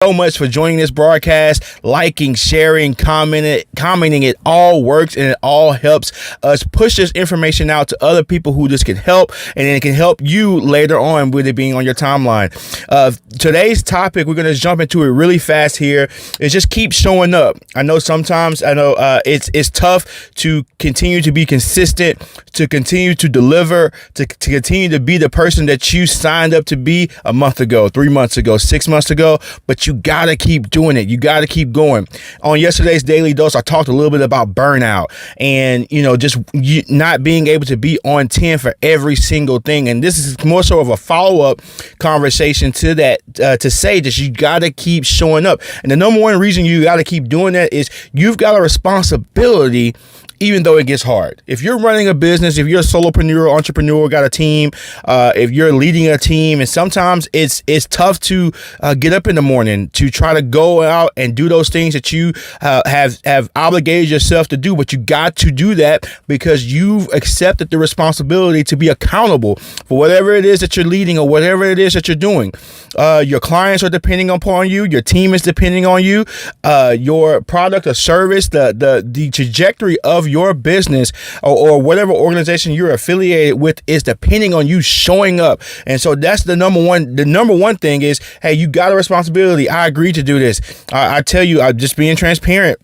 so much for joining this broadcast. Liking, sharing, commenting, it all works and it all helps us push this information out to other people who this can help, and then it can help you later on with it being on your timeline. Today's topic, we're going to jump into it really fast here, is just keep showing up. I know sometimes it's tough to continue to be consistent, to continue to deliver, to continue to be the person that you signed up to be a month ago, 3 months ago, 6 months ago, but you gotta keep doing it. You gotta keep going. On yesterday's Daily Dose, I talked a little bit about burnout and, just not being able to be on 10 for every single thing. And this is more so of a follow-up conversation to that, to say that you gotta keep showing up. And the number one reason you gotta keep doing that is you've got a responsibility even though it gets hard. If you're running a business, if you're a solopreneur, entrepreneur, got a team, if you're leading a team, and sometimes it's tough to get up in the morning to try to go out and do those things that you have obligated yourself to do, but you got to do that because you've accepted the responsibility to be accountable for whatever it is that you're leading or whatever it is that you're doing. Your clients are depending upon you. Your team is depending on you. Your product or service, the trajectory of your business or whatever organization you're affiliated with is depending on you showing up. And so that's the number one thing is, hey, you got a responsibility. I agreed to do this. I tell you, I'm just being transparent.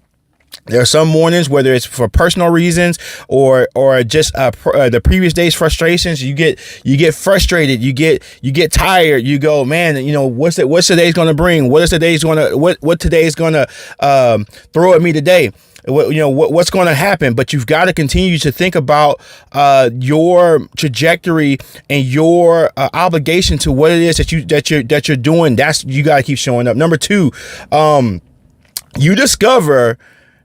There are some mornings, whether it's for personal reasons or just the previous day's frustrations, you get frustrated, you get tired. You go, man, what's today's going to bring? What today's going to throw at me today? What's going to happen? But you've got to continue to think about your trajectory and your obligation to what it is that you're doing. You got to keep showing up. Number two, you discover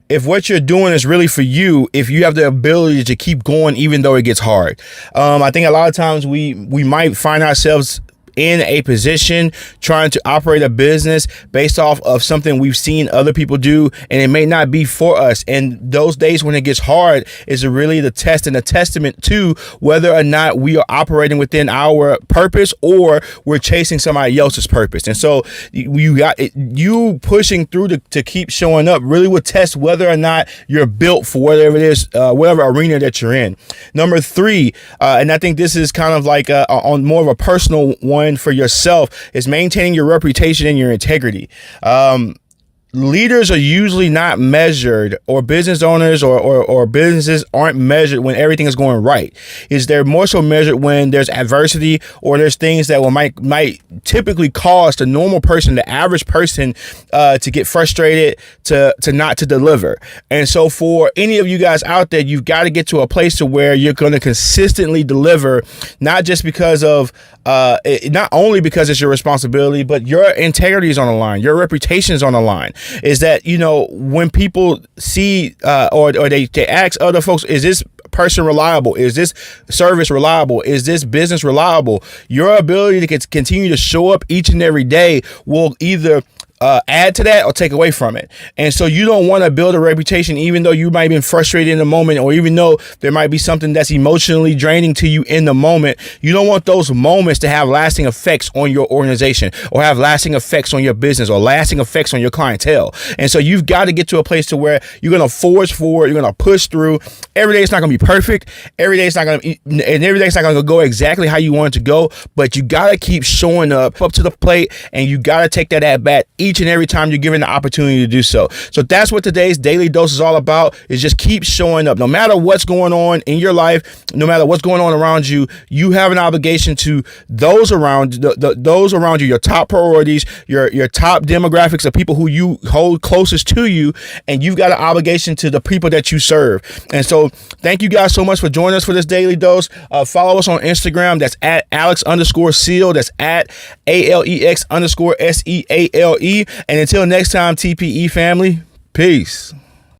if what you're doing is really for you, if you have the ability to keep going even though it gets hard. I think a lot of times we might find ourselves in a position trying to operate a business based off of something we've seen other people do, and it may not be for us. And those days when it gets hard is really the test and a testament to whether or not we are operating within our purpose or we're chasing somebody else's purpose. And so you pushing through to keep showing up really will test whether or not you're built for whatever it is, whatever arena that you're in. Number three, and I think this is kind of like on more of a personal one for yourself, is maintaining your reputation and your integrity. Leaders are usually not measured, or business owners or businesses aren't measured when everything is going right. They're more so measured when there's adversity or there's things that might typically cause the normal person, the average person, to get frustrated, to not to deliver. And so for any of you guys out there, you've got to get to a place to where you're going to consistently deliver, not just because of not only because it's your responsibility, but your integrity is on the line, your reputation is on the line. Is that, when people see or they ask other folks, is this person reliable? Is this service reliable? Is this business reliable? Your ability to continue to show up each and every day will either add to that or take away from it. And so you don't want to build a reputation, even though you might have been frustrated in the moment, or even though there might be something that's emotionally draining to you in the moment. You don't want those moments to have lasting effects on your organization, or have lasting effects on your business, or lasting effects on your clientele. And so you've got to get to a place to where you're going to forge forward. You're going to push through. Every day it's not going to be perfect. Every day it's not going to go exactly how you want it to go, but you got to keep showing up to the plate, and you got to take that at bat each and every time you're given the opportunity to do so. So that's what today's Daily Dose is all about, is just keep showing up. No matter what's going on in your life, no matter what's going on around you, you have an obligation to those around those around you, your top priorities, your top demographics of people who you hold closest to you, and you've got an obligation to the people that you serve. And so thank you guys so much for joining us for this Daily Dose. Follow us on Instagram. That's at Alex_Seal. That's at ALEX_SEALE. And until next time, TPE family, peace.